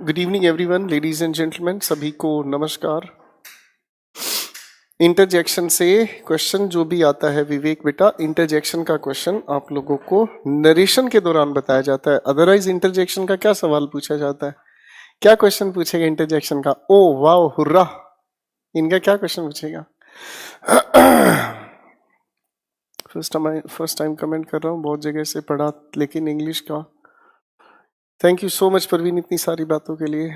Good evening everyone, ladies and gentleman, सभी को नमस्कार। इंटरजेक्शन से क्वेश्चन जो भी आता है विवेक बेटा, इंटरजेक्शन का क्वेश्चन आप लोगों को नरेशन के दौरान बताया जाता है। अदरवाइज इंटरजेक्शन का क्या सवाल पूछा जाता है? क्या क्वेश्चन पूछेगा इंटरजेक्शन का? Oh wow, hurrah! इनका क्या क्वेश्चन पूछेगा? फर्स्ट टाइम कमेंट कर रहा हूँ, बहुत जगह से पढ़ा लेकिन इंग्लिश का। Thank you so much Parveen इतनी सारी बातों के लिए।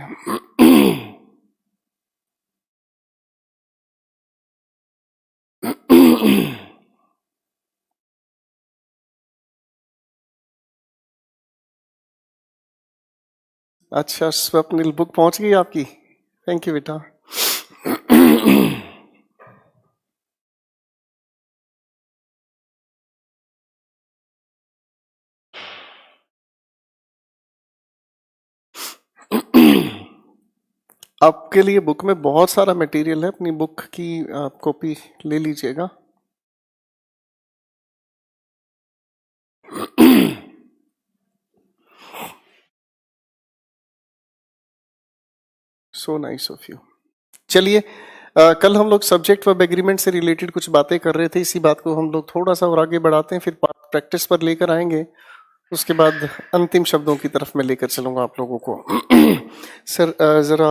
अच्छा स्वप्निल, बुक पहुंच गई आपकी? थैंक यू बेटा। आपके लिए बुक में बहुत सारा मटेरियल है, अपनी बुक की आप कॉपी ले लीजिएगा। सो नाइस ऑफ यू। चलिए, कल हम लोग सब्जेक्ट वर्ब एग्रीमेंट से रिलेटेड कुछ बातें कर रहे थे। इसी बात को हम लोग थोड़ा सा और आगे बढ़ाते हैं, फिर प्रैक्टिस पर लेकर आएंगे। उसके बाद अंतिम शब्दों की तरफ मैं लेकर चलूंगा आप लोगों को। सर जरा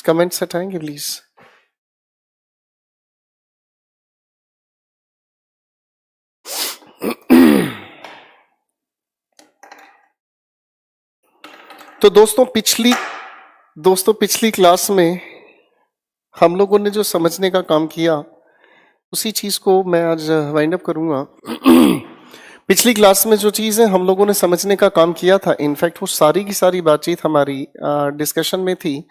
कमेंट्स हटाएंगे प्लीज। तो दोस्तों पिछली क्लास में हम लोगों ने जो समझने का काम किया उसी चीज को मैं आज वाइंड अप करूंगा। पिछली क्लास में जो चीजें हम लोगों ने समझने का काम किया था, इनफैक्ट वो सारी की सारी बातचीत हमारी डिस्कशन में थी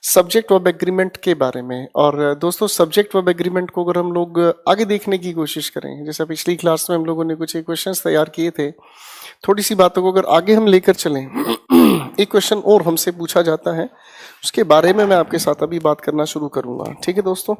सब्जेक्ट वर्ब एग्रीमेंट के बारे में। और दोस्तों सब्जेक्ट वर्ब एग्रीमेंट को अगर हम लोग आगे देखने की कोशिश करें, जैसे पिछली क्लास में हम लोगों ने कुछ क्वेश्चंस तैयार किए थे, थोड़ी सी बातों को अगर आगे हम लेकर चलें, एक क्वेश्चन और हमसे पूछा जाता है, उसके बारे में मैं आपके साथ अभी बात करना शुरू करूंगा। ठीक है दोस्तों?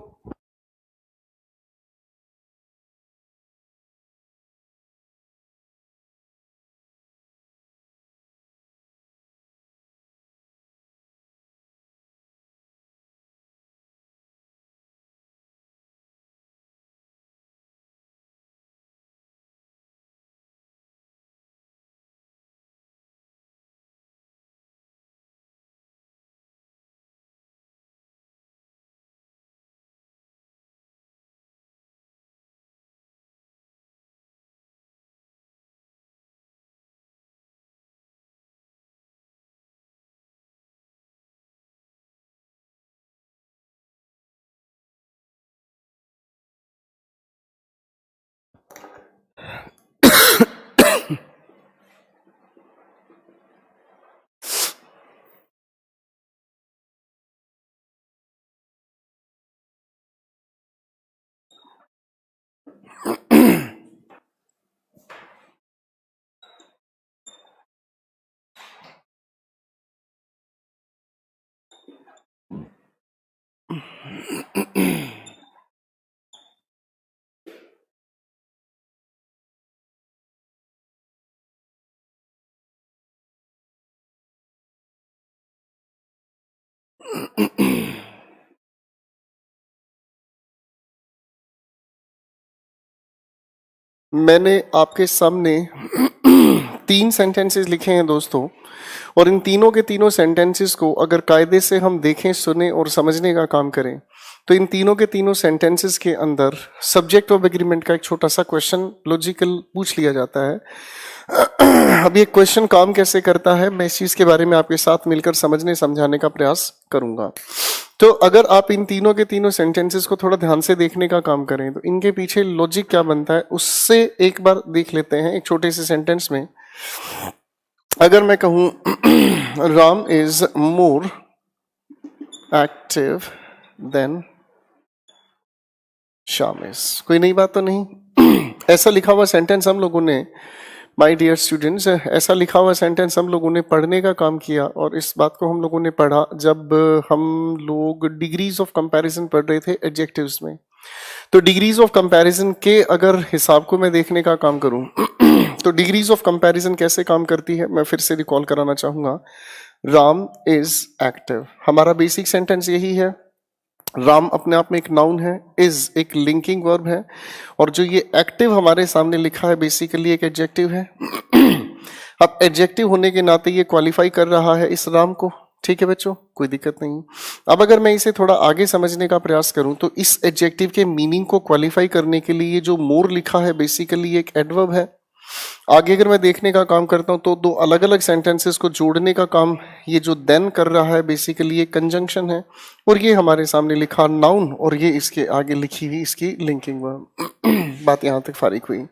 मैंने आपके सामने 3 सेंटेंसेस लिखे हैं दोस्तों, और इन तीनों के तीनों सेंटेंसेस को अगर कायदे से हम देखें, सुने और समझने का काम करें, तो इन तीनों के तीनों सेंटेंसेस के अंदर सब्जेक्ट ऑफ एग्रीमेंट का एक छोटा सा क्वेश्चन लॉजिकल पूछ लिया जाता है। अब ये क्वेश्चन काम कैसे करता है, मैं इस चीज के बारे में आपके साथ मिलकर समझने समझाने का प्रयास करूंगा। तो अगर आप इन तीनों के तीनों सेंटेंसेस को थोड़ा ध्यान से देखने का काम करें, तो इनके पीछे लॉजिक क्या बनता है उससे एक बार देख लेते हैं। एक छोटे से सेंटेंस में अगर मैं कहूं Ram is more active than Shyam is, कोई नई बात तो नहीं? ऐसा लिखा हुआ सेंटेंस हम लोगों ने, माय डियर स्टूडेंट्स, ऐसा लिखा हुआ सेंटेंस हम लोगों ने पढ़ने का काम किया, और इस बात को हम लोगों ने पढ़ा जब हम लोग डिग्रीज ऑफ कंपैरिजन पढ़ रहे थे एडजेक्टिव्स में। तो डिग्रीज ऑफ कंपैरिजन के अगर हिसाब को मैं देखने का काम करूं, तो डिग्रीज ऑफ कंपैरिजन कैसे काम करती है मैं फिर से रिकॉल कराना चाहूंगा। राम इज एक्टिव, हमारा बेसिक सेंटेंस यही है। राम अपने आप में एक नाउन है, इज एक लिंकिंग वर्ब है, और जो ये एक्टिव हमारे सामने लिखा है बेसिकली एक एडजेक्टिव है। अब एडजेक्टिव होने के नाते ये क्वालिफाई कर रहा है इस राम को। ठीक है बच्चों, कोई दिक्कत नहीं। अब अगर मैं इसे थोड़ा आगे समझने का प्रयास करूं तो इस एडजेक्टिव के मीनिंग को क्वालिफाई करने के लिए जो मोर लिखा है बेसिकली एक एडवर्ब है। आगे अगर मैं देखने का काम करता हूं तो दो अलग अलग सेंटेंसेस को जोड़ने का काम ये जो देन कर रहा है बेसिकली एक कंजंक्शन है, और ये हमारे सामने लिखा नाउन, और ये इसके आगे लिखी हुई इसकी लिंकिंग वर्ब। बात यहां तक फारिग हुई।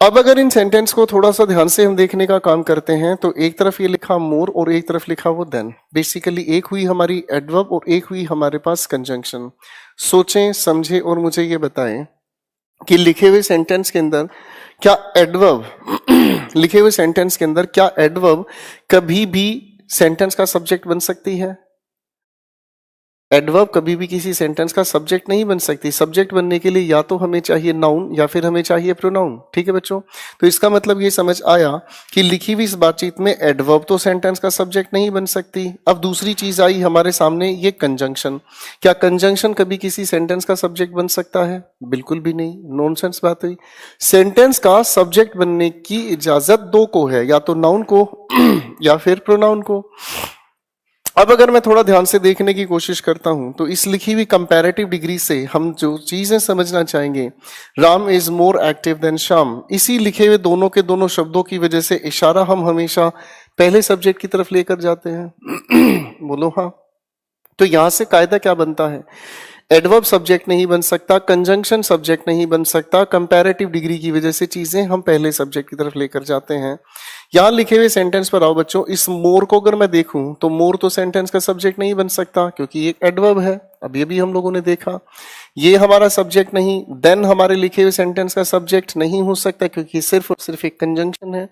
अब अगर इन सेंटेंस को थोड़ा सा ध्यान से हम देखने का काम करते हैं तो एक तरफ ये लिखा मोर और एक तरफ लिखा वो देन, बेसिकली एक हुई हमारी एडवर्ब और एक हुई हमारे पास कंजंक्शन। सोचें, समझें और मुझे ये बताएं कि लिखे हुए सेंटेंस के अंदर क्या एडवर्ब लिखे हुए सेंटेंस के अंदर क्या एडवर्ब कभी भी सेंटेंस का सब्जेक्ट बन सकती है? एडवर्ब कभी भी किसी सेंटेंस का सब्जेक्ट नहीं बन सकती। सब्जेक्ट बनने के लिए या तो हमें चाहिए नाउन या फिर हमें चाहिए प्रोनाउन। ठीक है बच्चों, तो इसका मतलब ये समझ आया कि लिखी हुई इस बातचीत में एडवर्ब तो सेंटेंस का सब्जेक्ट नहीं बन सकती। अब दूसरी चीज आई हमारे सामने, ये कंजंक्शन। क्या कंजंक्शन कभी किसी सेंटेंस का सब्जेक्ट बन सकता है? बिल्कुल भी नहीं, नॉनसेंस बात हुई। सेंटेंस का सब्जेक्ट बनने की इजाजत दो को है, या तो नाउन को या फिर प्रोनाउन को। अब अगर मैं थोड़ा ध्यान से देखने की कोशिश करता हूं तो इस लिखी हुई कंपैरेटिव डिग्री से हम जो चीजें समझना चाहेंगे, Ram is more active than Shyam, इसी लिखे हुए दोनों के दोनों शब्दों की वजह से इशारा हम हमेशा पहले सब्जेक्ट की तरफ लेकर जाते हैं। बोलो हाँ। तो यहां से कायदा क्या बनता है? एडवर्ब सब्जेक्ट नहीं बन सकता, कंजंक्शन सब्जेक्ट नहीं बन सकता, कंपैरेटिव डिग्री की वजह से चीजें हम पहले सब्जेक्ट की तरफ लेकर जाते हैं। यहां लिखे हुए सेंटेंस पर आओ बच्चों, इस मोर को अगर मैं देखूं तो मोर तो सेंटेंस का सब्जेक्ट नहीं बन सकता क्योंकि एक एडवर्ब है, अब ये भी हम लोगों ने देखा। ये हमारा सब्जेक्ट नहीं, देन हमारे लिखे हुए सेंटेंस का सब्जेक्ट नहीं हो सकता क्योंकि सिर्फ और सिर्फ एक कंजंक्शन है।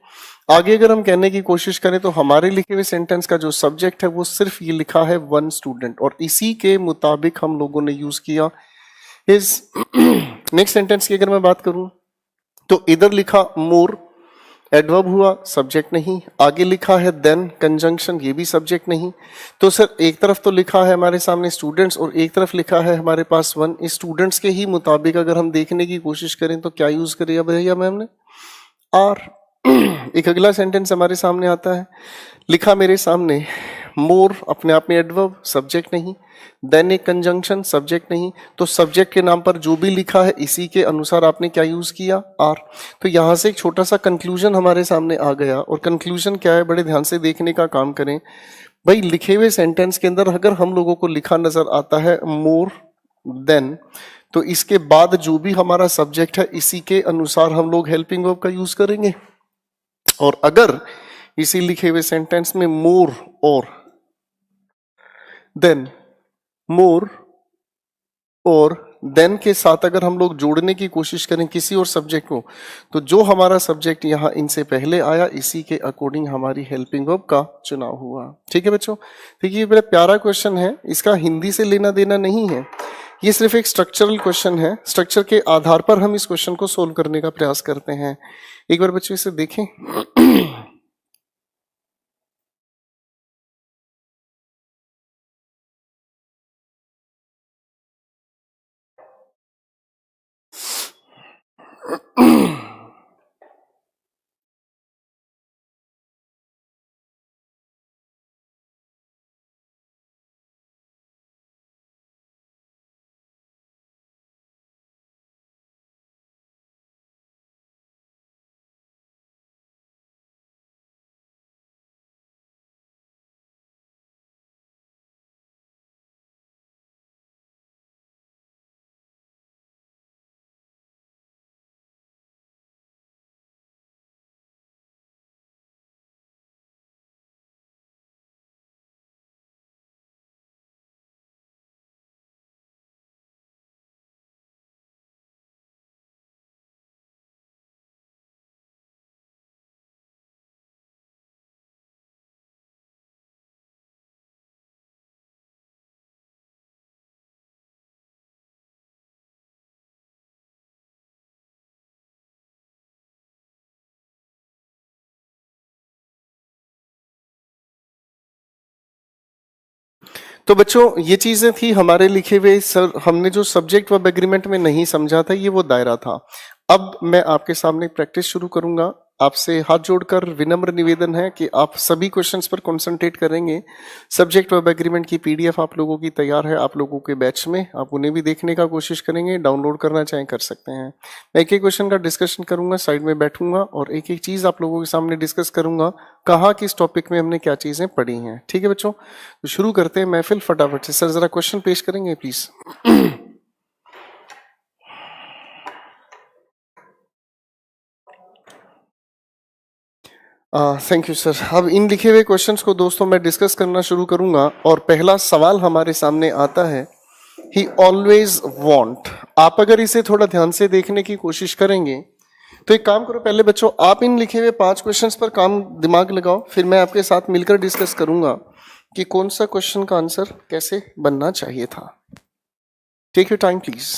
आगे अगर हम कहने की कोशिश करें तो हमारे लिखे हुए सेंटेंस का जो सब्जेक्ट है वो सिर्फ ये लिखा है वन स्टूडेंट, और इसी के मुताबिक हम लोगों ने यूज किया इज। नेक्स्ट सेंटेंस की अगर मैं बात करूं तो इधर लिखा मोर, एडवर्ब हुआ, सब्जेक्ट नहीं। आगे लिखा है देन, कंजंक्शन, ये भी सब्जेक्ट नहीं। तो सर एक तरफ तो लिखा है हमारे सामने स्टूडेंट्स और एक तरफ लिखा है हमारे पास वन। इस स्टूडेंट्स के ही मुताबिक अगर हम देखने की कोशिश करें तो क्या यूज करें भैया मैम ने? आर। एक अगला सेंटेंस हमारे सामने आता है, लिखा मेरे सामने मोर, अपने आप में एडवर्ब, सब्जेक्ट नहीं। देन एक कंजंक्शन, सब्जेक्ट नहीं। तो सब्जेक्ट के नाम पर जो भी लिखा है इसी के अनुसार आपने क्या यूज किया? आर। तो यहां से एक छोटा सा कंक्लूजन हमारे सामने आ गया, और कंक्लूजन क्या है, बड़े ध्यान से देखने का काम करें भाई। लिखे हुए सेंटेंस के अंदर अगर हम लोगों को लिखा नजर आता है मोर देन, तो इसके बाद जो भी हमारा सब्जेक्ट है इसी के अनुसार हम लोग हेल्पिंग वर्ब का यूज करेंगे। और अगर इसी लिखे हुए सेंटेंस में मोर और देन, मोर और देन के साथ अगर हम लोग जोड़ने की कोशिश करें किसी और सब्जेक्ट को, तो जो हमारा सब्जेक्ट यहाँ इनसे पहले आया इसी के अकॉर्डिंग हमारी हेल्पिंग वर्ब का चुनाव हुआ। ठीक है बच्चों, देखिए बड़ा प्यारा क्वेश्चन है, इसका हिंदी से लेना देना नहीं है, ये सिर्फ एक स्ट्रक्चरल क्वेश्चन है। स्ट्रक्चर के आधार पर हम इस क्वेश्चन को सोल्व करने का प्रयास करते हैं। एक बार बच्चों इसे देखें। तो बच्चों ये चीजें थी हमारे लिखे हुए सर, हमने जो सब्जेक्ट वर्ब एग्रीमेंट में नहीं समझा था ये वो दायरा था। अब मैं आपके सामने प्रैक्टिस शुरू करूंगा। आपसे हाथ जोड़कर विनम्र निवेदन है कि आप सभी क्वेश्चंस पर कंसंट्रेट करेंगे। सब्जेक्ट वर्ब एग्रीमेंट की पीडीएफ आप लोगों की तैयार है आप लोगों के बैच में, आप उन्हें भी देखने का कोशिश करेंगे, डाउनलोड करना चाहें कर सकते हैं। मैं एक एक क्वेश्चन का डिस्कशन करूंगा, साइड में बैठूंगा और एक एक चीज आप लोगों के सामने डिस्कस करूंगा, कहाँ किस टॉपिक में हमने क्या चीजें पढ़ी हैं। ठीक है बच्चों, तो शुरू करते हैं महफिल फटाफट से। सर जरा क्वेश्चन पेश करेंगे प्लीज। Thank you sir. अब इन लिखे हुए क्वेश्चंस को दोस्तों मैं डिस्कस करना शुरू करूंगा और पहला सवाल हमारे सामने आता है, ही ऑलवेज वॉन्ट। आप अगर इसे थोड़ा ध्यान से देखने की कोशिश करेंगे तो एक काम करो, पहले बच्चों आप इन लिखे हुए 5 क्वेश्चंस पर काम दिमाग लगाओ, फिर मैं आपके साथ मिलकर डिस्कस करूंगा कि कौन सा क्वेश्चन का आंसर कैसे बनना चाहिए था। Take your time please.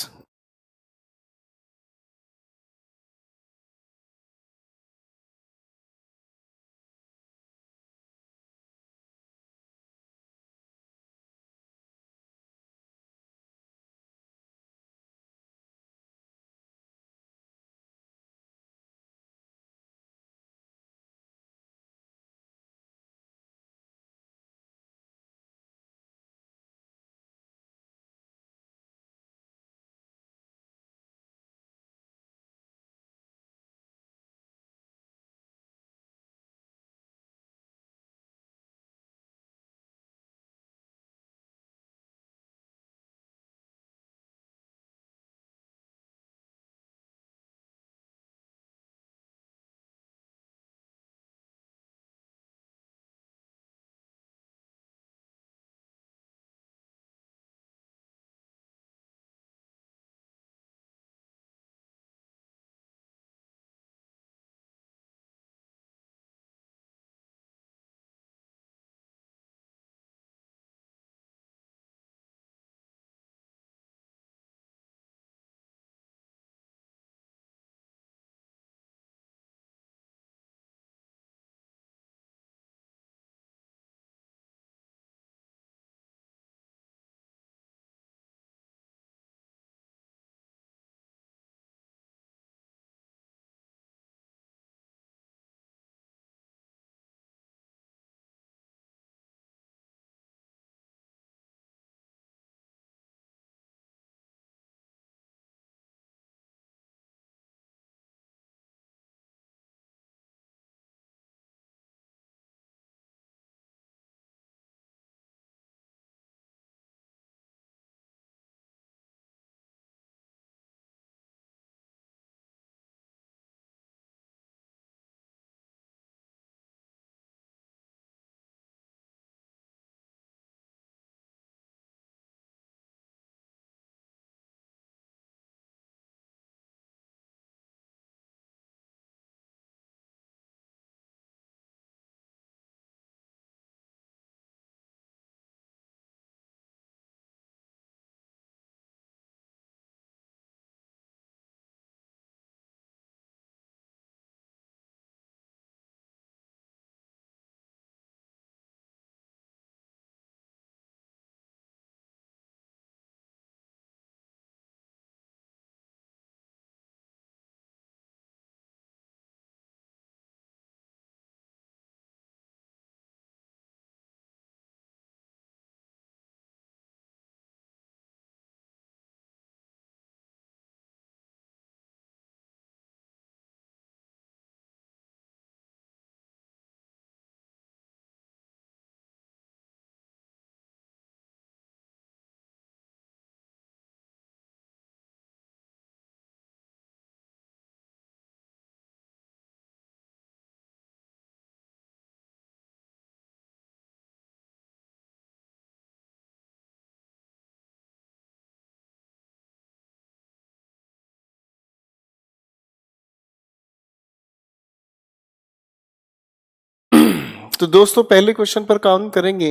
तो दोस्तों पहले क्वेश्चन पर काम करेंगे,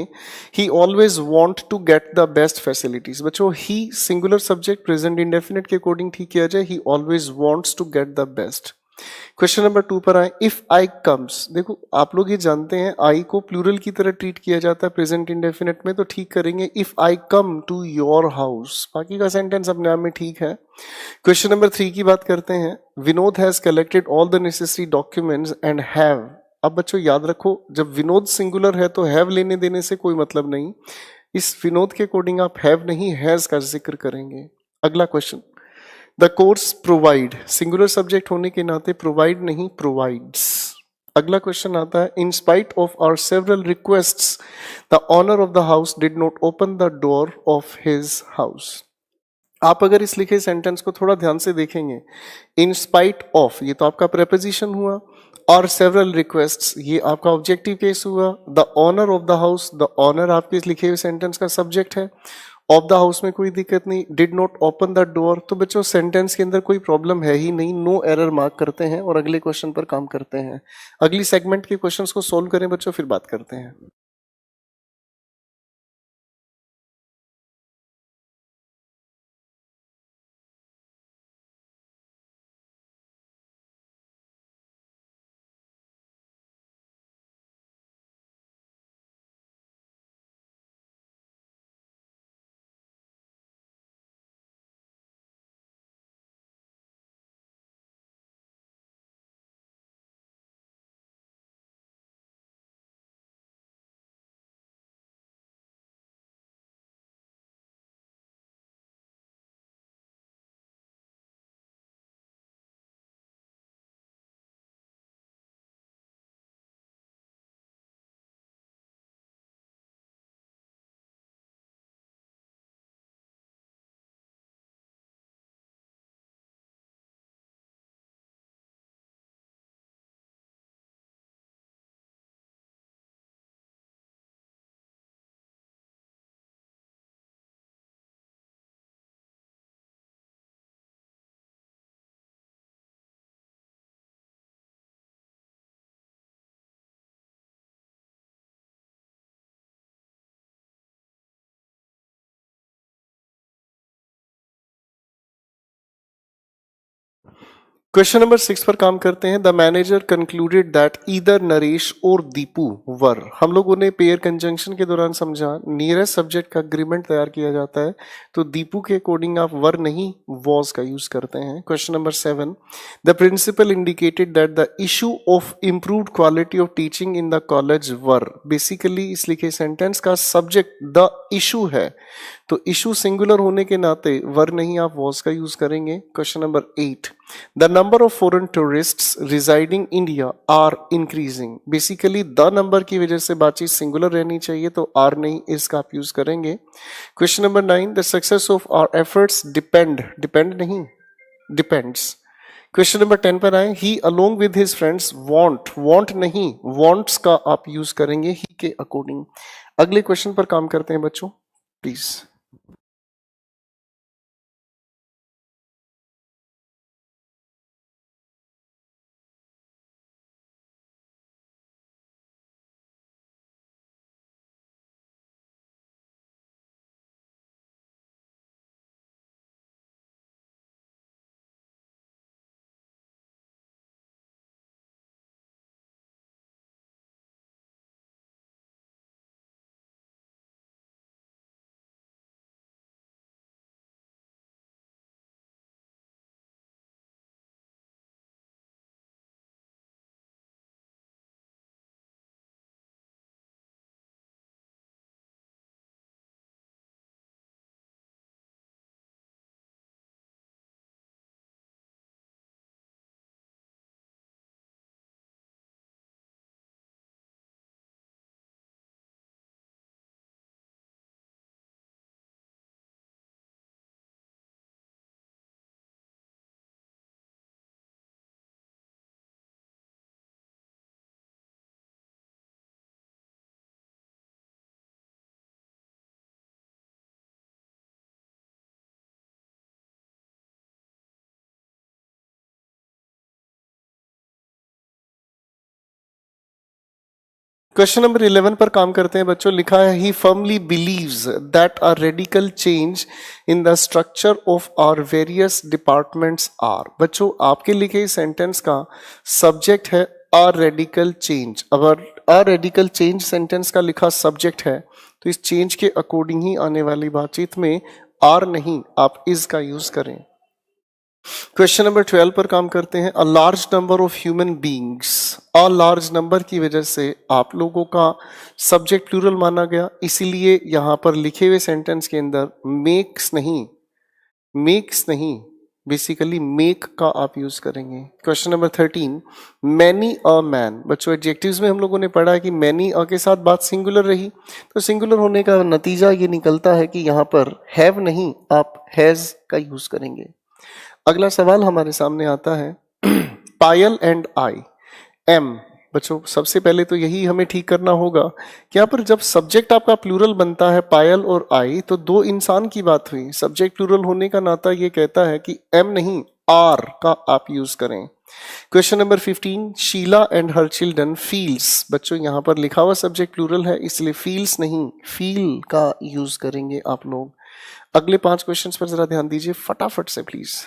he always want to get the best facilities. बच्चों he singular subject present indefinite के अकॉर्डिंग ठीक किया जाए, he always wants to get the best. Question number 2 पर आए, इफ आई कम्स। देखो आप लोग ये जानते हैं आई को प्लूरल की तरह ट्रीट किया जाता है प्रेजेंट इंडेफिनिट में, तो ठीक करेंगे if I come to your house. बाकी का सेंटेंस अपने आप में ठीक है। क्वेश्चन नंबर 3 की बात करते हैं, Vinod has collected all the necessary documents and have. अब बच्चों याद रखो, जब विनोद सिंगुलर है तो हैव लेने देने से कोई मतलब नहीं। इस विनोद के अकॉर्डिंग आप हैव नहीं हैज का जिक्र करेंगे। अगला question, the course provide, singular subject होने के नाते प्रोवाइड नहीं प्रोवाइड्स। अगला क्वेश्चन आता है, in spite of our several requests the owner of the house did not open the door of his house. आप अगर इस लिखे सेंटेंस को थोड़ा ध्यान से देखेंगे, इन स्पाइट ऑफ ये तो आपका प्रेपोजिशन हुआ, और सेवरल रिक्वेस्ट्स ये आपका ऑब्जेक्टिव केस हुआ, the owner of the house, the owner आपके इस लिखे हुए सेंटेंस का सब्जेक्ट है, ऑफ द हाउस में कोई दिक्कत नहीं, did not open the door. तो बच्चों सेंटेंस के अंदर कोई प्रॉब्लम है ही नहीं, नो एरर मार्क करते हैं और अगले क्वेश्चन पर काम करते हैं। अगली सेगमेंट के क्वेश्चंस को सोल्व करें बच्चों, फिर बात करते हैं। क्वेश्चन नंबर 6 पर काम करते हैं। The manager concluded that either Naresh और दीपू वर। हम लोगों ने पेयर कंजंक्शन के दौरान समझा नियरेस्ट सब्जेक्ट का अग्रीमेंट तैयार किया जाता है, तो दीपू के अकॉर्डिंग आप वर नहीं वॉज का यूज करते हैं। Question number 7, the principal indicated that the issue of improved quality of teaching in the college were. Basically इस लिखे सेंटेंस का सब्जेक्ट द इशू है, तो इशू सिंगुलर होने के नाते वर नहीं आप वॉज का यूज करेंगे। Question number 8, the number of foreign tourists residing India are increasing. Basically the number की वजह से बातचीत सिंगुलर रहनी चाहिए, तो आर नहीं इसका आप यूज करेंगे। Question number 9, the success of our efforts depend, depend नहीं डिपेंड्स। क्वेश्चन नंबर 10 पर आए, he along with his friends want, want नहीं वांट्स का आप यूज करेंगे ही के अकॉर्डिंग। अगले क्वेश्चन पर काम करते हैं बच्चों, प्लीज। क्वेश्चन नंबर 11 पर काम करते हैं बच्चों। लिखा है ही firmly believes that a radical change in the structure of our various departments are. बच्चों आपके लिखे इस सेंटेंस का सब्जेक्ट है अ रेडिकल चेंज। अगर अ रेडिकल चेंज सेंटेंस का लिखा सब्जेक्ट है तो इस चेंज के अकॉर्डिंग ही आने वाली बातचीत में आर नहीं आप इज का यूज करें। क्वेश्चन नंबर 12 पर काम करते हैं। A large number of human beings. A large number की वजह से आप लोगों का सब्जेक्ट प्लूरल माना गया, इसीलिए यहां पर लिखे हुए सेंटेंस के अंदर मेक्स नहीं बेसिकली मेक का आप यूज करेंगे। Question number 13 many a man. बच्चों एडजेक्टिव्स में हम लोगों ने पढ़ा है कि मैनी अ के साथ बात सिंगुलर रही, तो सिंगुलर होने का नतीजा ये निकलता है कि यहां पर हैव नहीं आप हैज का यूज करेंगे। अगला सवाल हमारे सामने आता है पायल एंड आई एम। बच्चों सबसे पहले तो यही हमें ठीक करना होगा कि यहाँ पर जब सब्जेक्ट आपका प्लूरल बनता है पायल और आई तो दो इंसान की बात हुई। सब्जेक्ट प्लूरल होने का नाता ये कहता है कि एम नहीं आर का आप यूज करें। Question number 15 Sheela and her children feels. बच्चों यहाँ पर लिखा हुआ सब्जेक्ट प्लूरल है इसलिए फील्स नहीं फील का यूज करेंगे आप लोग। अगले 5 क्वेश्चंस पर जरा ध्यान दीजिए फटाफट से प्लीज।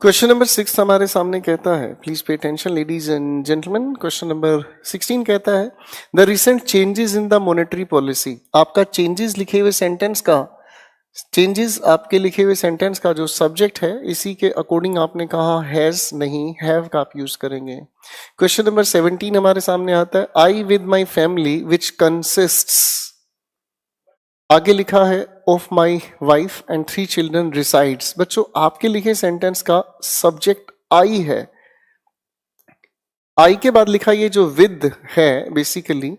क्वेश्चन नंबर 6 हमारे सामने कहता है please pay attention ladies and gentleman. Question number 16 कहता है the recent changes in the monetary policy. आपका चेंजेस लिखे हुए सेंटेंस का आपके लिखे हुए सेंटेंस का जो सब्जेक्ट है इसी के अकॉर्डिंग आपने कहा हैज नहीं हैव का आप यूज करेंगे। क्वेश्चन नंबर 17 हमारे सामने आता है I with my family which consists. आगे लिखा है of my wife and 3 children resides. बच्चों आपके लिखे सेंटेंस का सब्जेक्ट आई है। आई के बाद लिखा ये जो विद है बेसिकली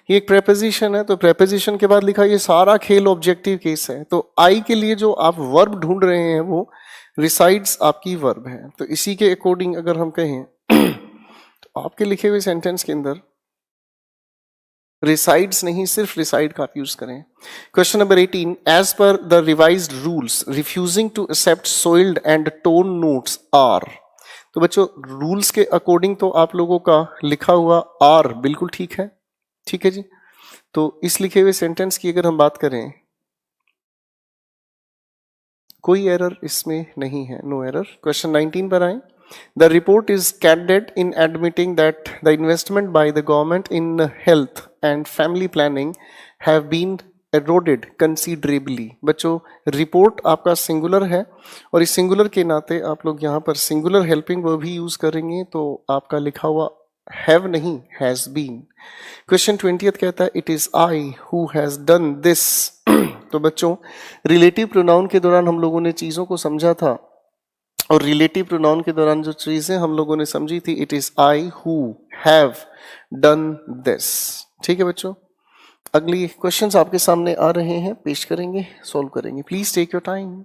ये एक प्रेपोजिशन है, तो प्रेपोजिशन के बाद लिखा ये सारा खेल ऑब्जेक्टिव केस है। तो आई के लिए जो आप वर्ब ढूंढ रहे हैं वो रिसाइड्स आपकी वर्ब है। तो इसी के अकॉर्डिंग अगर हम कहें तो आपके लिखे हुए सेंटेंस के अंदर रिसाइड्स नहीं सिर्फ रिसाइड का आप यूज करें। Question number 18 as per the revised rules refusing to accept soiled and torn notes are. तो बच्चों रूल्स के अकॉर्डिंग तो आप लोगों का लिखा हुआ आर बिल्कुल ठीक है। ठीक है जी, तो इस लिखे हुए सेंटेंस की अगर हम बात करें कोई एरर इसमें नहीं है, नो एरर। क्वेश्चन 19 पर आए The report is candid in admitting that the investment by the government in health and family planning have been eroded considerably। बच्चों रिपोर्ट आपका सिंगुलर है और इस सिंगुलर के नाते आप लोग यहाँ पर सिंगुलर हेल्पिंग वर्ब भी यूज करेंगे, तो आपका लिखा हुआ हैव नहीं हैज बीन। क्वेश्चन 20 कहता है it is I who has done this तो बच्चों रिलेटिव प्रोनाउन के दौरान हम लोगों ने चीजों को समझा था, और रिलेटिव प्रोनाउन के दौरान जो चीजें हम लोगों ने समझी थी, it is I who have done this. ठीक है बच्चों, अगली क्वेश्चंस आपके सामने आ रहे हैं, पेश करेंगे, सॉल्व करेंगे। Please take your time.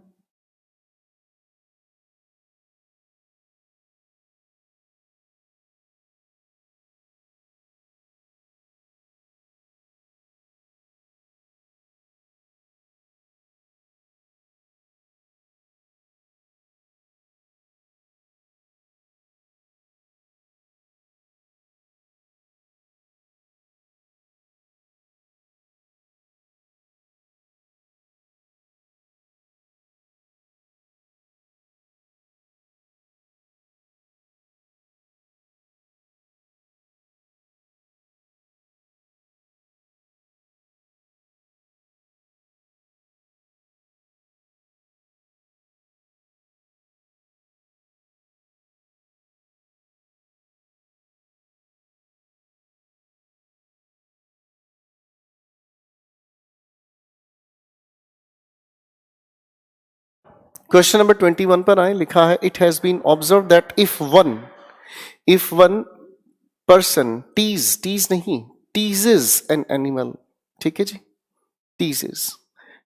Question number 21 पर आए, लिखा है it has been observe that if one person tease नहीं, टीजेस एन एनिमल। ठीक है जी, teases.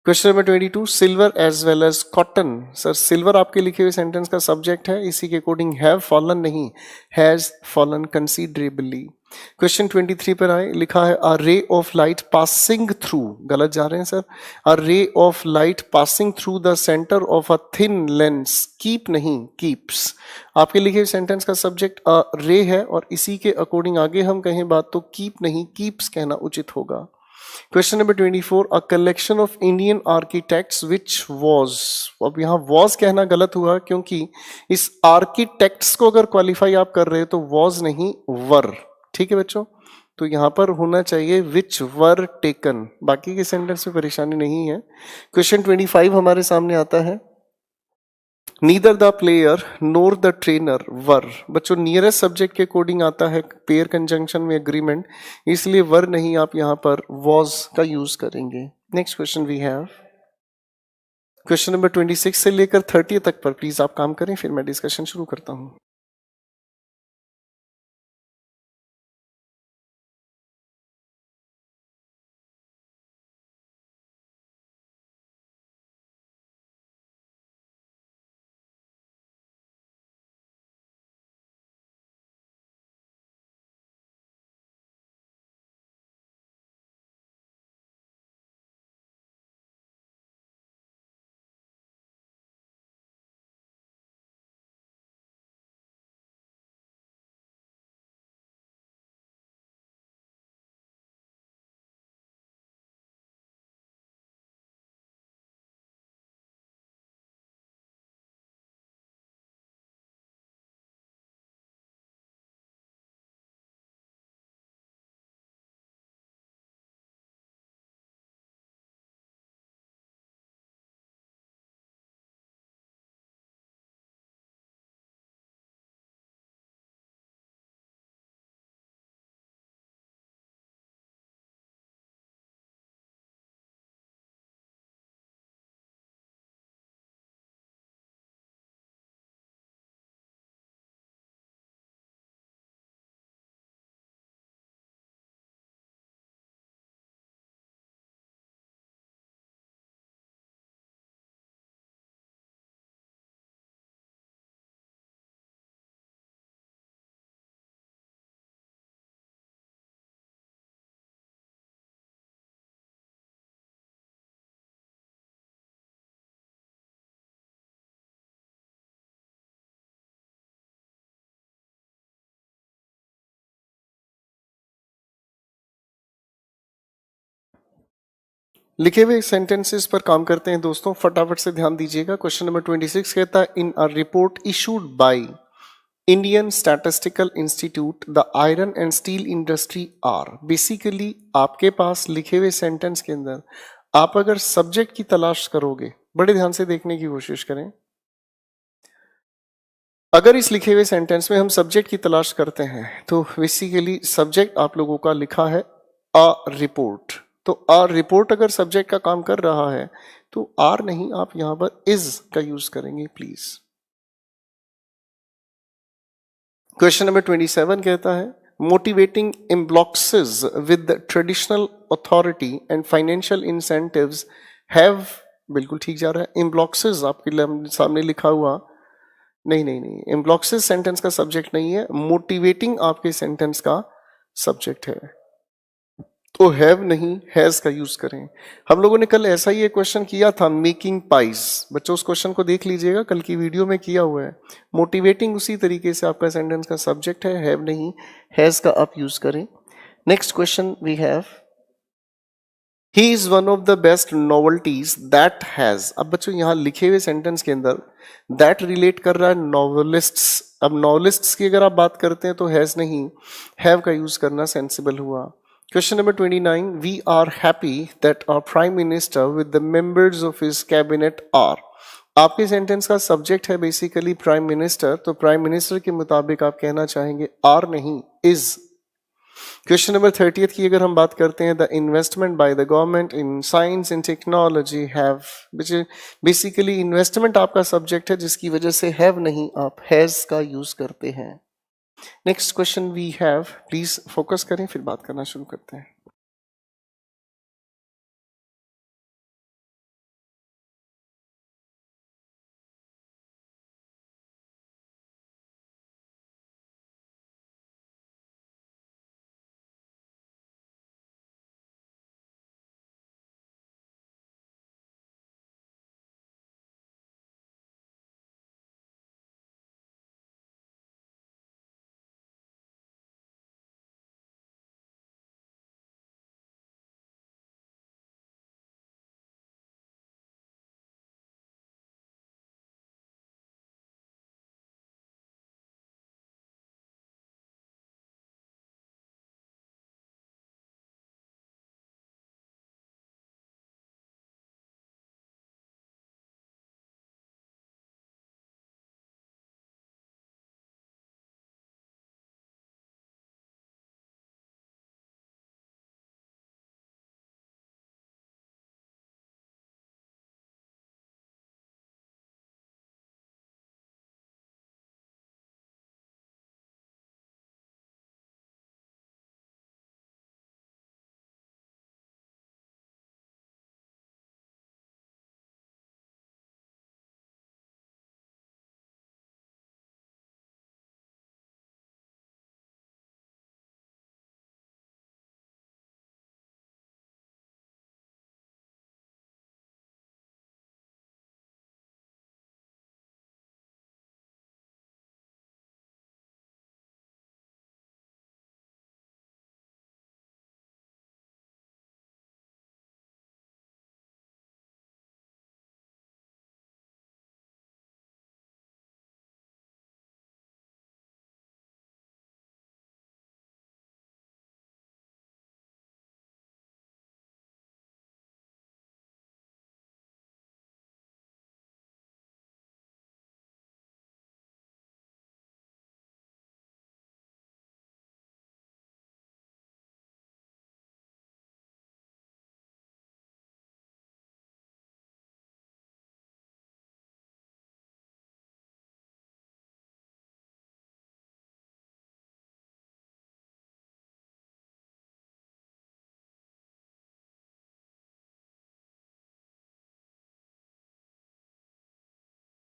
Question number 22, silver as well as cotton. Sir silver आपके लिखे हुए सेंटेंस का सब्जेक्ट है, इसी के अकॉर्डिंग हैव फॉलन नहीं, हैज फॉलन कंसीडरेबली। क्वेश्चन 23 पर आए, लिखा है अ ray of light passing through, गलत जा रहे हैं sir, a ray of light passing through the centre of a thin lens, keep नहीं कीप्स। आपके लिखे हुए सेंटेंस का सब्जेक्ट अ रे है, और इसी के अकॉर्डिंग आगे हम कहें बात तो कीप नहीं कीप्स कहना उचित होगा। Question number 24, a collection of Indian architects which was. अब यहाँ वॉज कहना गलत हुआ, क्योंकि इस आर्किटेक्ट्स को अगर क्वालिफाई आप कर रहे हो तो वॉज नहीं वर। ठीक है बच्चों, तो यहाँ पर होना चाहिए विच वर टेकन, बाकी के सेंटेंस में परेशानी नहीं है। क्वेश्चन 25 हमारे सामने आता है, neither the player nor the trainer were. बच्चों नियरेस्ट सब्जेक्ट के अकॉर्डिंग आता है पेयर कंजंक्शन में एग्रीमेंट, इसलिए वर नहीं, आप यहां पर वॉज का यूज करेंगे। Next question we have question number 26 से लेकर 30 तक पर प्लीज आप काम करें, फिर मैं डिस्कशन शुरू करता हूं। लिखे हुए सेंटेंसेस पर काम करते हैं दोस्तों, फटाफट से ध्यान दीजिएगा। क्वेश्चन नंबर 26 कहता है in a report issued by Indian statistical institute the iron and steel industry are. Basically आपके पास लिखे हुए सेंटेंस के अंदर आप अगर सब्जेक्ट की तलाश करोगे, बड़े ध्यान से देखने की कोशिश करें, अगर इस लिखे हुए सेंटेंस में हम सब्जेक्ट की तलाश करते हैं तो बेसिकली सब्जेक्ट आप लोगों का लिखा है अ रिपोर्ट। तो आर, रिपोर्ट अगर सब्जेक्ट का काम कर रहा है तो आर नहीं, आप यहां पर इज का यूज करेंगे प्लीज। क्वेश्चन नंबर 27 कहता है motivating employees with traditional authority and financial incentives have, बिल्कुल ठीक जा रहा है। इम्ब्लॉक्सेस आपके सामने लिखा हुआ, नहीं नहीं नहीं, इम्ब्लॉक्सेस सेंटेंस का सब्जेक्ट नहीं है, मोटिवेटिंग आपके सेंटेंस का सब्जेक्ट है। तो हैव नहीं, हैज का यूज करें। हम लोगों ने कल ऐसा ही एक क्वेश्चन किया था, मेकिंग पाइस। बच्चों उस क्वेश्चन को देख लीजिएगा, कल की वीडियो में किया हुआ है। मोटिवेटिंग उसी तरीके से आपका सेंटेंस का सब्जेक्ट है, हैव नहीं, हैज का आप यूज करें। Next question we have, he is one of the best novelties that has. अब बच्चों यहां लिखे हुए सेंटेंस के अंदर दैट रिलेट कर रहा है नॉवलिस्ट्स। अब नॉवलिस्ट्स की अगर आप बात करते हैं तो हैज नहीं, हैव का यूज करना सेंसिबल हुआ। Question number 29. We are happy that our Prime Minister with the members of his cabinet are. आपके सेंटेंस का सब्जेक्ट है बेसिकली प्राइम मिनिस्टर, तो प्राइम मिनिस्टर के मुताबिक आप कहना चाहेंगे आर नहीं, इज। क्वेश्चन नंबर 30 की अगर हम बात करते हैं, the investment by the government in science and technology have, basically investment आपका सब्जेक्ट है जिसकी वजह से हैव नहीं, आप हैज का यूज करते हैं। Next question we have, please focus करें फिर बात करना शुरू करते हैं।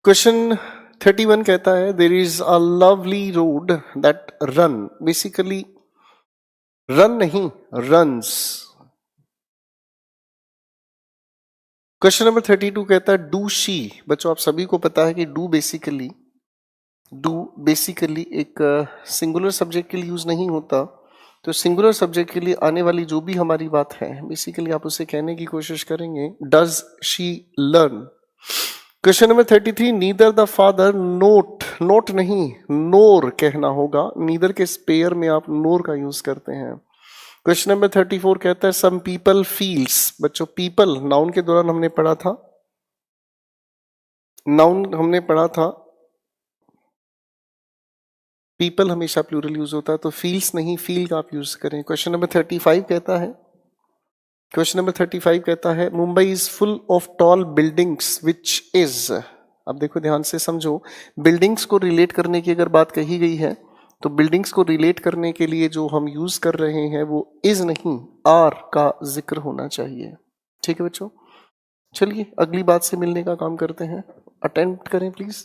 क्वेश्चन 31 कहता है there is a lovely road that run, basically run नहीं, रन्स। क्वेश्चन नंबर 32 कहता है डू शी। बच्चों आप सभी को पता है कि डू बेसिकली एक सिंगुलर सब्जेक्ट के लिए यूज नहीं होता, तो सिंगुलर सब्जेक्ट के लिए आने वाली जो भी हमारी बात है बेसिकली आप उसे कहने की कोशिश करेंगे, does she learn. Question number 33, neither the father note, note नहीं नोर कहना होगा, नीदर के स्पेयर में आप नोर का यूज करते हैं। क्वेश्चन नंबर 34 कहता है सम पीपल फील्स। बच्चों पीपल नाउन के दौरान हमने पढ़ा था, पीपल हमेशा प्लूरल यूज होता है, तो फील्स नहीं फील का आप यूज करें। क्वेश्चन नंबर 35 कहता है क्वेश्चन नंबर 35 कहता है Mumbai is full of tall buildings which is. अब देखो ध्यान से समझो, बिल्डिंग्स को रिलेट करने की अगर बात कही गई है तो बिल्डिंग्स को रिलेट करने के लिए जो हम यूज कर रहे हैं वो इज नहीं आर का जिक्र होना चाहिए। ठीक है बच्चों, चलिए अगली बात से मिलने का काम करते हैं। अटेम्प्ट करें please.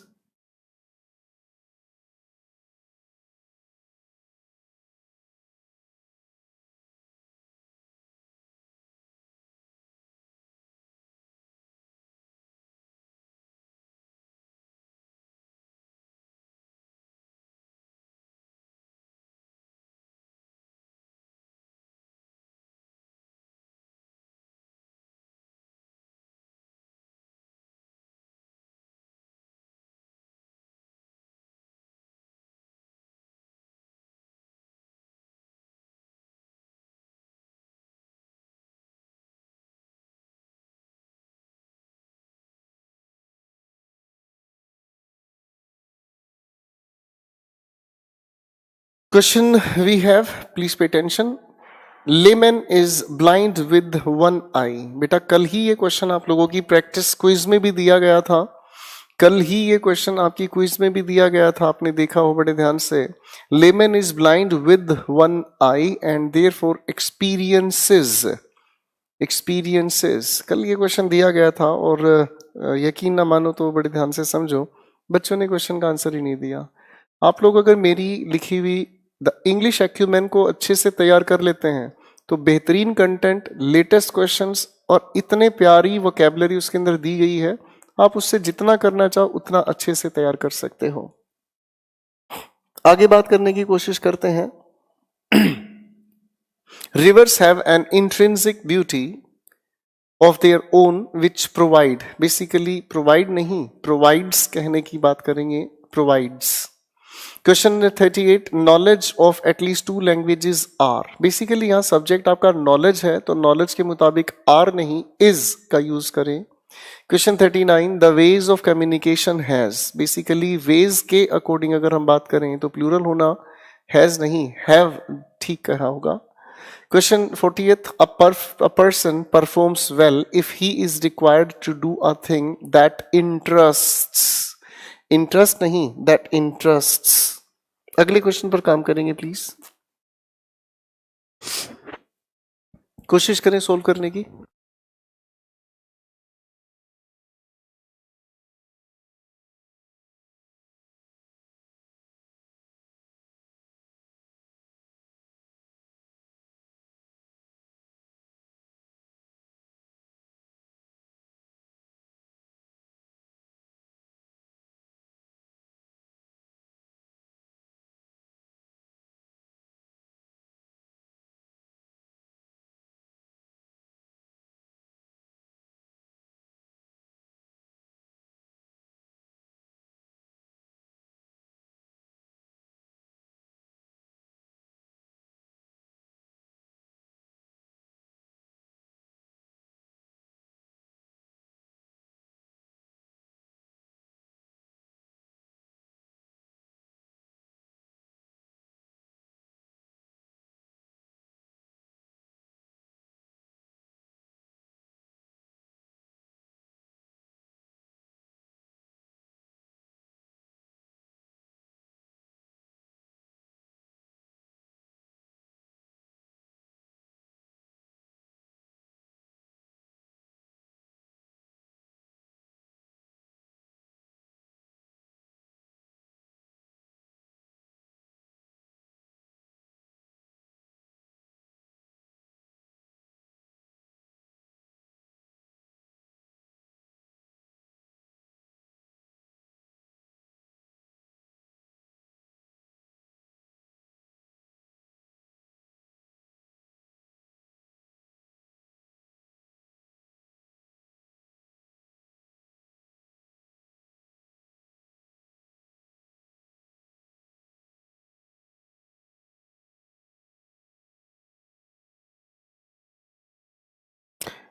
Question we have, please pay attention. Layman is blind with one eye. बेटा कल ही ये क्वेश्चन आप लोगों की प्रैक्टिस क्विज में भी दिया गया था। कल ही ये क्वेश्चन आपकी क्विज में भी दिया गया था, आपने देखा हो बड़े ध्यान से। Layman is blind with one eye and therefore experiences कल ये क्वेश्चन दिया गया था और यकीन ना मानो तो बड़े ध्यान से समझो, बच्चों ने क्वेश्चन का आंसर ही नहीं दिया। आप लोग अगर मेरी लिखी हुई द इंग्लिश एक्यूमेन को अच्छे से तैयार कर लेते हैं तो बेहतरीन कंटेंट, लेटेस्ट क्वेश्चंस और इतने प्यारी वोकैबुलरी उसके अंदर दी गई है, आप उससे जितना करना चाहो उतना अच्छे से तैयार कर सकते हो। आगे बात करने की कोशिश करते हैं। Rivers have an intrinsic beauty of their own which provide, basically provide नहीं provides कहने की बात करेंगे, provides। Question 38, knowledge of at least 2 languages are. Basically यहाँ सब्जेक्ट आपका नॉलेज है तो नॉलेज के मुताबिक आर नहीं इज का यूज करें। Question 39, the ways of communication has. Basically ways के अकॉर्डिंग अगर हम बात करें तो प्लूरल होना हैज नहीं हैव ठीक कहा होगा। Question 40th, a person performs well if he is required to do a thing that interests। Interest नहीं दैट इंटरेस्ट्स। अगले क्वेश्चन पर काम करेंगे प्लीज, कोशिश करें सोल्व करने की।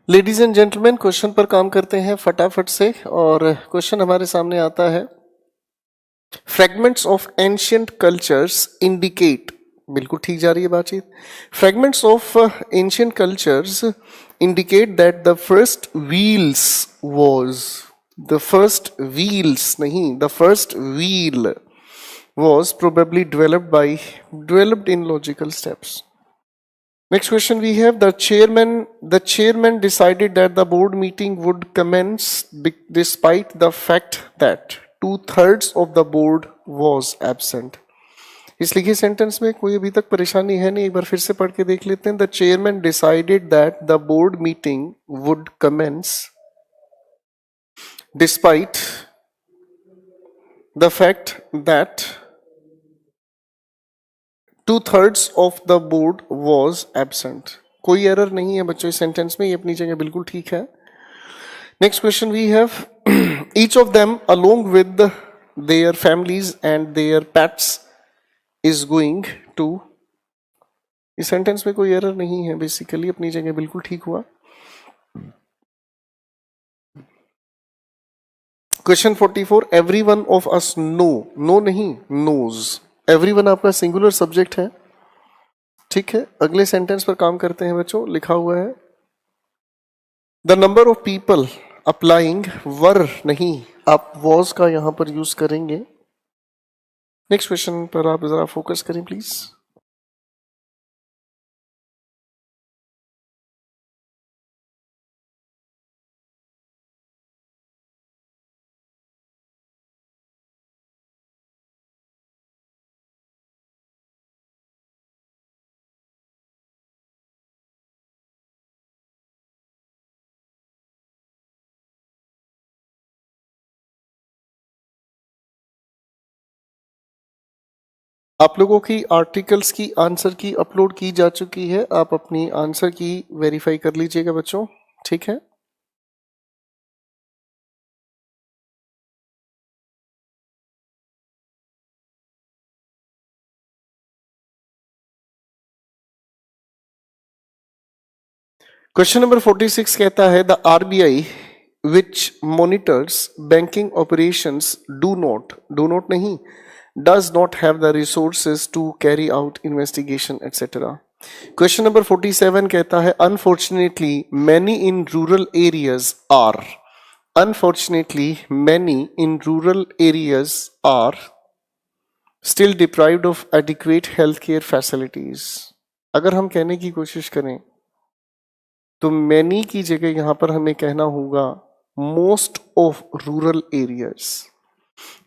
लेडीज एंड जेंटलमैन, क्वेश्चन पर काम करते हैं फटाफट से। और क्वेश्चन हमारे सामने आता है, fragments of ancient cultures indicate बिल्कुल ठीक जा रही है बातचीत। Fragments of ancient cultures indicate that the first wheels was, the first wheels नहीं, the first wheel was probably developed in logical steps. Next question we have, the chairman decided that the board meeting would commence despite the fact that 2/3 of the board was absent. इस लिखे sentence में कोई अभी तक परेशानी है नहीं, एक बार फिर से पढ़ के देख लेते हैं। The chairman decided that the board meeting would commence despite the fact that 2/3 of the board was absent. कोई एरर नहीं है बच्चों इस सेंटेंस में, ये अपनी जगह बिल्कुल ठीक है। Next question we have, each of them along with their families and their pets is going to. इस सेंटेंस में कोई एरर नहीं है, बेसिकली अपनी जगह बिल्कुल ठीक हुआ। Question 44, every one of us know, no नहीं नोज, एवरी वन आपका सिंगुलर सब्जेक्ट है, ठीक है। अगले सेंटेंस पर काम करते हैं बच्चों, लिखा हुआ है the number of people applying, were नहीं, आप वॉज का यहां पर यूज करेंगे। नेक्स्ट क्वेश्चन पर आप जरा फोकस करें प्लीज। आप लोगों की आर्टिकल्स की आंसर की अपलोड की जा चुकी है, आप अपनी आंसर की वेरीफाई कर लीजिएगा बच्चों, ठीक है। क्वेश्चन नंबर 46 कहता है the RBI which monitors banking operations do not नहीं, does not have the resources to carry out investigation etcetera. Question number 47 कहता है unfortunately many in rural areas are, unfortunately many in rural areas are still deprived of adequate health care facilities. अगर हम कहने की कोशिश करें तो many की जगह यहां पर हमें कहना होगा most of rural areas.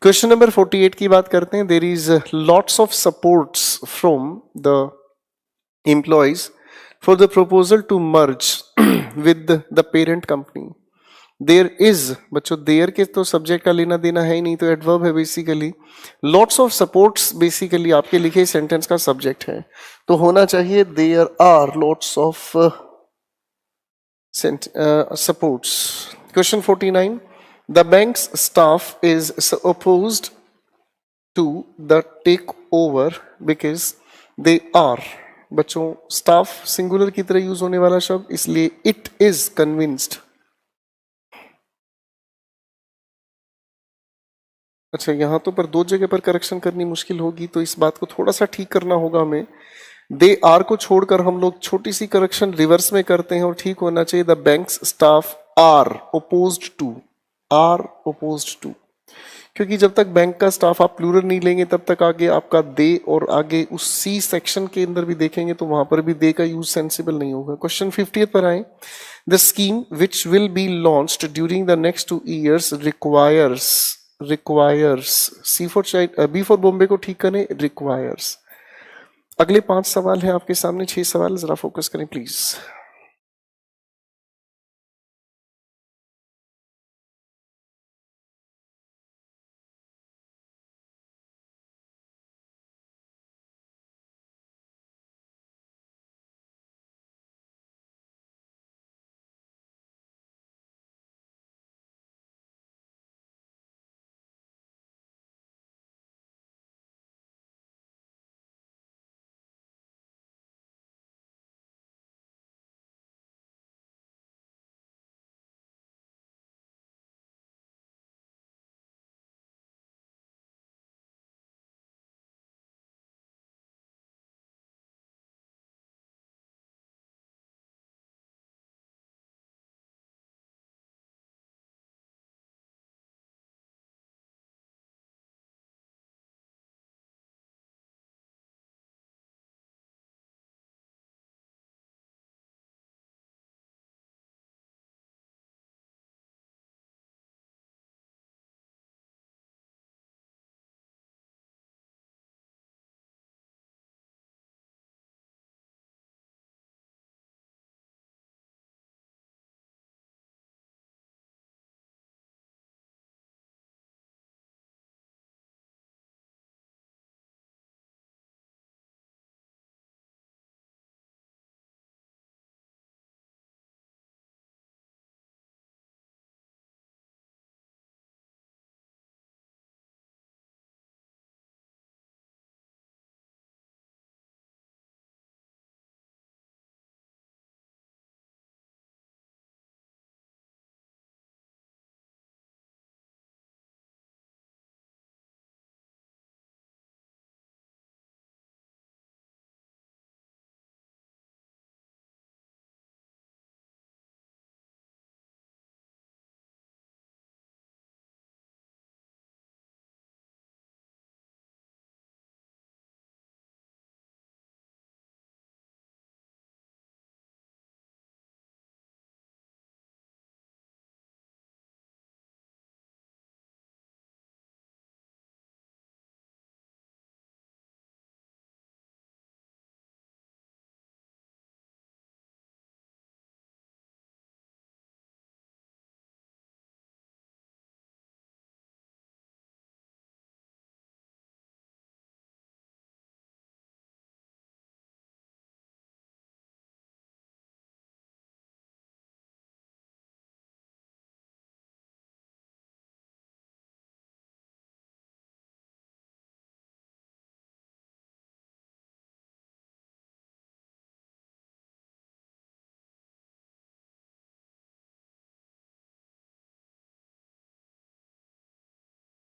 Question number 48 की बात करते हैं, there is lots of supports from the employees for the proposal to merge with the parent company. There is, बच्चों देयर के तो सब्जेक्ट का लेना देना है ही नहीं, तो एडवर्ब है basically. Lots of supports basically आपके लिखे सेंटेंस का सब्जेक्ट है, तो होना चाहिए there are lots of supports. Question 49, the bank's staff is opposed to the takeover because they are, बच्चों staff singular की तरह यूज होने वाला शब्द, इसलिए it is convinced। अच्छा यहां तो पर दो जगह पर करेक्शन करनी मुश्किल होगी, तो इस बात को थोड़ा सा ठीक करना होगा हमें। दे आर को छोड़कर हम लोग छोटी सी करेक्शन रिवर्स में करते हैं और ठीक होना चाहिए the banks staff are opposed to, are opposed to, क्योंकि जब तक बैंक का स्टाफ आप प्लूरल नहीं लेंगे तब तक आगे आपका दे, और आगे उस सी सेक्शन के अंदर भी देखेंगे तो वहां पर भी दे का यूज सेंसिबल नहीं होगा। क्वेश्चन 50 पर आए, the scheme which will be launched during the next 2 years requires, C for child, B for Bombay को ठीक करें, रिक्वायर्स। अगले 5 सवाल हैं आपके सामने, 6 सवाल, जरा फोकस करें प्लीज।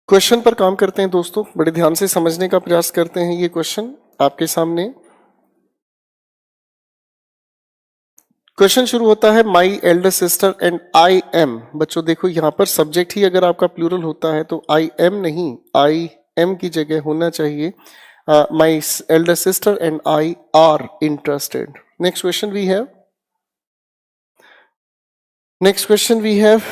क्वेश्चन पर काम करते हैं दोस्तों, बड़े ध्यान से समझने का प्रयास करते हैं। ये क्वेश्चन आपके सामने, क्वेश्चन शुरू होता है माई elder sister and I am. बच्चों देखो यहां पर सब्जेक्ट ही अगर आपका प्लूरल होता है तो आई एम नहीं, आई एम की जगह होना चाहिए my elder sister and I are interested. Next question we have, next question we have,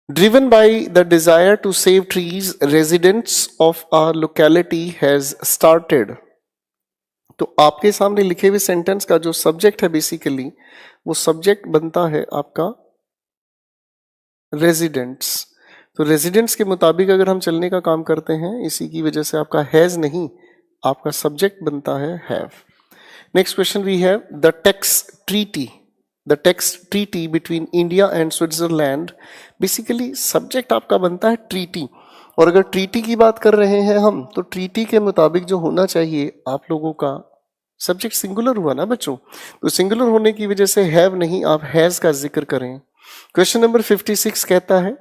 driven by the desire to save trees, residents of our locality has started। तो आपके सामने लिखे हुए सेंटेंस का जो सब्जेक्ट है बेसिकली वो subject बनता है आपका रेजिडेंट्स। तो रेजिडेंट्स के मुताबिक अगर हम चलने का काम करते हैं, इसी की वजह से आपका हैज नहीं, आपका सब्जेक्ट बनता है have. Next question we have the tax treaty, the tax treaty between India and Switzerland. Basically subject आपका बनता है ट्रीटी, और अगर ट्रीटी की बात कर रहे हैं हम तो ट्रीटी के मुताबिक जो होना चाहिए आप लोगों का सब्जेक्ट सिंगुलर हुआ ना बच्चों, तो सिंगुलर होने की वजह से हैव नहीं, आप हैज का जिक्र करें। क्वेश्चन नंबर 56 कहता है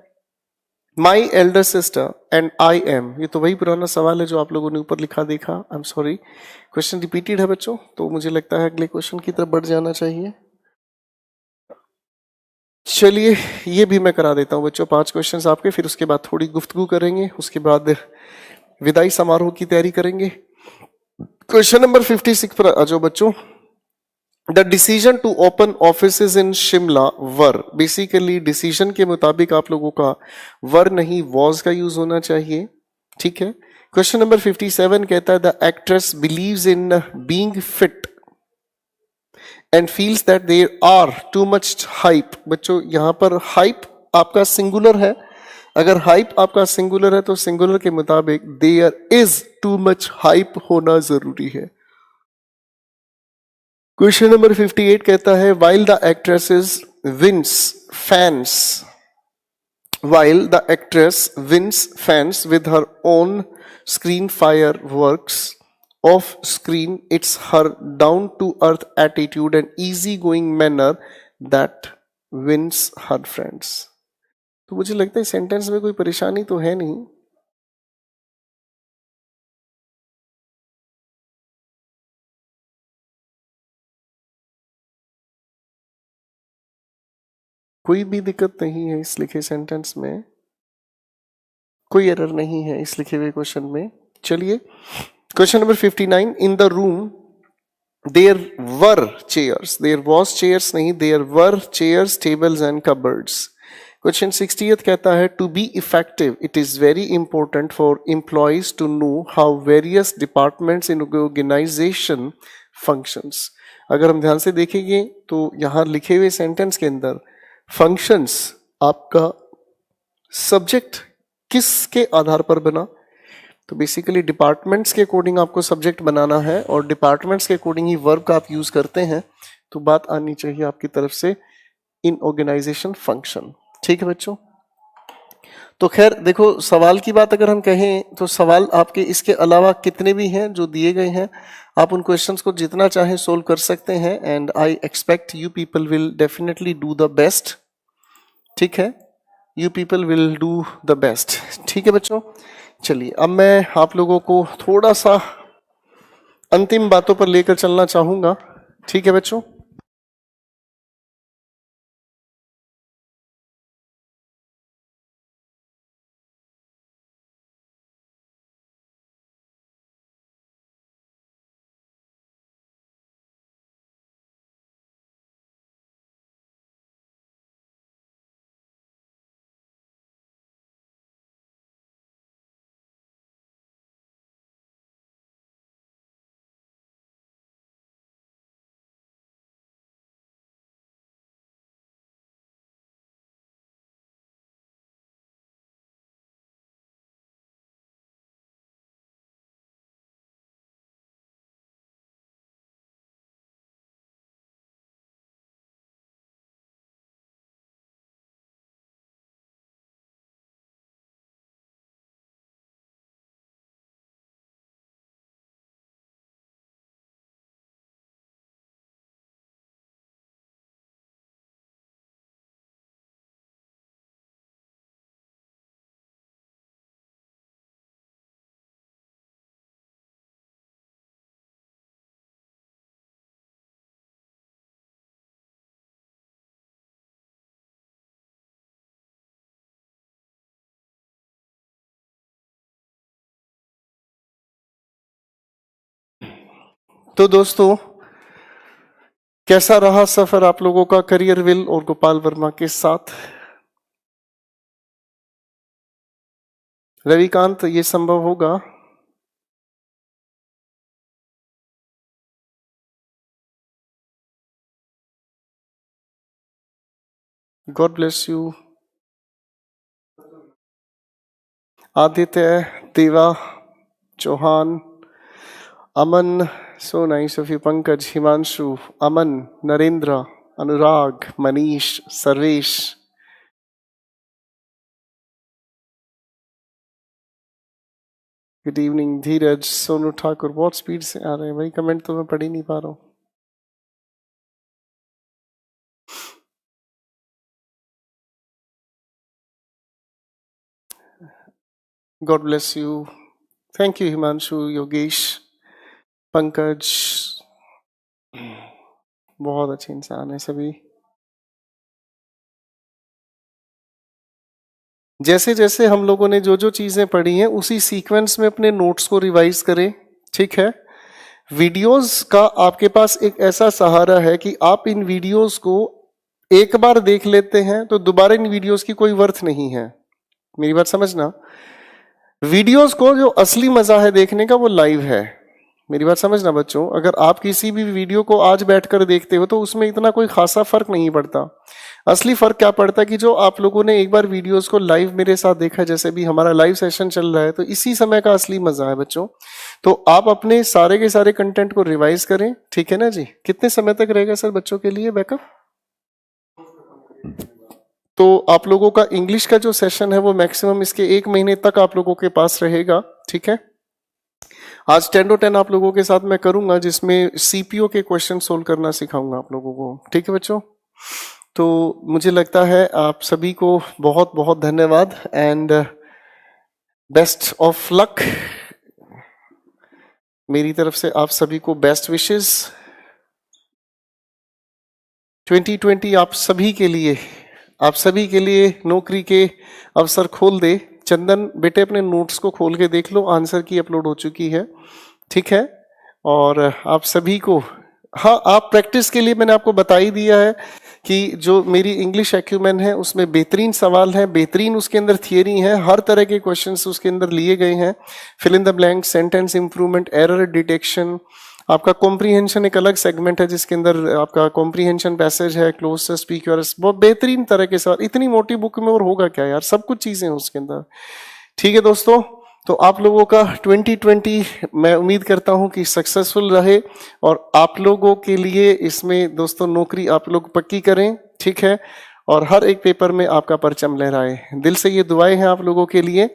माई elder sister and I am. ये तो वही पुराना सवाल है जो आप लोगों ने ऊपर लिखा देखा, I am sorry question repeated है बच्चों, तो मुझे लगता है अगले क्वेश्चन की तरफ बढ़ जाना चाहिए। चलिए ये भी मैं करा देता हूं बच्चों, 5 क्वेश्चंस आपके, फिर उसके बाद थोड़ी गुफ्तगू करेंगे, उसके बाद विदाई समारोह की तैयारी करेंगे। क्वेश्चन नंबर 56 पर आ जाओ बच्चों। The decision to open office in Shimla वर। बेसिकली डिसीजन के मुताबिक आप लोगों का वर नहीं वॉज का यूज होना चाहिए, ठीक है। क्वेश्चन नंबर 57 कहता है the actress believes in being fit and feels that there are too much hype. बच्चों यहां पर हाइप आपका सिंगुलर है, अगर हाइप आपका सिंगुलर है तो सिंगुलर के मुताबिक there is too much hype होना जरूरी है। क्वेश्चन नंबर 58 कहता है while the actresses wins fans, while the actress wins fans with her own screen fireworks off screen, it's her down to earth attitude and easygoing manner that wins her friends। तो मुझे लगता है sentence में कोई परेशानी तो है नहीं, कोई भी दिक्कत नहीं है इस लिखे सेंटेंस में, कोई एरर नहीं है इस लिखे हुए क्वेश्चन में। चलिए question number 59 in the room there were chairs, there was chairs नहीं, there were chairs tables and cupboards. Question 60th कहता है to be effective it is very important for employees to know how various departments in organisation functions. अगर हम ध्यान से देखेंगे तो यहां लिखे हुए सेंटेंस के अंदर फंक्शंस आपका सब्जेक्ट किसके आधार पर बना, तो बेसिकली डिपार्टमेंट्स के अकॉर्डिंग आपको सब्जेक्ट बनाना है और डिपार्टमेंट्स के अकॉर्डिंग ही वर्ब का आप यूज करते हैं, तो बात आनी चाहिए आपकी तरफ से इन ऑर्गेनाइजेशन फंक्शन, ठीक है बच्चों। तो खैर देखो सवाल की बात अगर हम कहें तो सवाल आपके इसके अलावा कितने भी हैं जो दिए गए हैं, आप उन क्वेश्चंस को जितना चाहें सोल्व कर सकते हैं and I expect you people will definitely do the best, ठीक है, you people will do the best, ठीक है बच्चों। चलिए अब मैं आप लोगों को थोड़ा सा अंतिम बातों पर लेकर चलना चाहूंगा, ठीक है बच्चों। तो दोस्तों, कैसा रहा सफर आप लोगों का करियर विल और गोपाल वर्मा के साथ? रविकांत, ये संभव होगा? God bless you. Aditya, Deva, Chauhan, Aman, so nice of you. Pankaj, Himanshu, Aman, Narendra, Anurag, Manish, Sarvesh, good evening. Dheeraj, Sonu Thakur, बहुत स्पीड से आ रहे हैं भाई, कमेंट तो मैं पढ़ ही नहीं पा रहा हूँ। God bless you. Thank you Himanshu, Yogesh, Pankaj, बहुत अच्छे इंसान है सभी। जैसे जैसे हम लोगों ने जो जो चीजें पढ़ी हैं उसी सीक्वेंस में अपने नोट्स को रिवाइज करें, ठीक है। वीडियोस का आपके पास एक ऐसा सहारा है कि आप इन वीडियोस को एक बार देख लेते हैं तो दोबारा इन वीडियोस की कोई वर्थ नहीं है। मेरी बात समझना, वीडियोस को जो असली मजा है देखने का वो लाइव है। मेरी बात समझना बच्चों, अगर आप किसी भी वीडियो को आज बैठकर देखते हो तो उसमें इतना कोई खासा फर्क नहीं पड़ता। असली फर्क क्या पड़ता है कि जो आप लोगों ने एक बार वीडियोस को लाइव मेरे साथ देखा, जैसे भी हमारा लाइव सेशन चल रहा है, तो इसी समय का असली मजा है बच्चों। तो आप अपने सारे के सारे कंटेंट को रिवाइज करें, ठीक है ना जी। कितने समय तक रहेगा सर बच्चों के लिए बैकअप? तो आप लोगों का इंग्लिश का जो सेशन है वो मैक्सिमम इसके 1 महीने तक आप लोगों के पास रहेगा, ठीक है। आज 10 to 10 आप लोगों के साथ मैं करूंगा, जिसमें सीपीओ के क्वेश्चन सोल्व करना सिखाऊंगा आप लोगों को, ठीक है बच्चों। तो मुझे लगता है आप सभी को बहुत बहुत धन्यवाद एंड बेस्ट ऑफ लक। मेरी तरफ से आप सभी को बेस्ट विशेस। 2020 आप सभी के लिए नौकरी के अवसर खोल दे। चंदन बेटे, अपने नोट्स को खोल के देख लो, आंसर की अपलोड हो चुकी है, ठीक है। और आप सभी को, हाँ, आप प्रैक्टिस के लिए मैंने आपको बता ही दिया है कि जो मेरी इंग्लिश एक्यूमेन है उसमें बेहतरीन सवाल है, बेहतरीन उसके अंदर थियरी है, हर तरह के क्वेश्चंस उसके अंदर लिए गए हैं। Fill in the blank, sentence improvement, error detection, आपका कॉम्प्रीहेंशन एक अलग सेगमेंट है जिसके अंदर आपका कॉम्प्रीहेंशन पैसेज है, क्लोज टू स्पीक योर, बहुत बेहतरीन तरह के सवाल। इतनी मोटी बुक में और होगा क्या यार, सब कुछ चीजें हैं उसके अंदर, ठीक है दोस्तों। तो आप लोगों का 2020 मैं उम्मीद करता हूं कि सक्सेसफुल रहे और आप लोगों के लिए इसमें दोस्तों नौकरी आप लोग पक्की करें, ठीक है। और हर एक पेपर में आपका परचम लहराए। दिल से ये दुआएं हैं आप लोगों के लिए,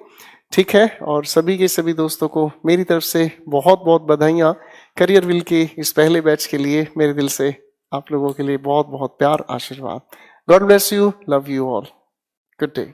ठीक है। और सभी के सभी दोस्तों को मेरी तरफ से बहुत बहुत बधाइयाँ। करियर विल के इस पहले बैच के लिए मेरे दिल से आप लोगों के लिए बहुत बहुत प्यार, आशीर्वाद। God bless you, love you all, good day.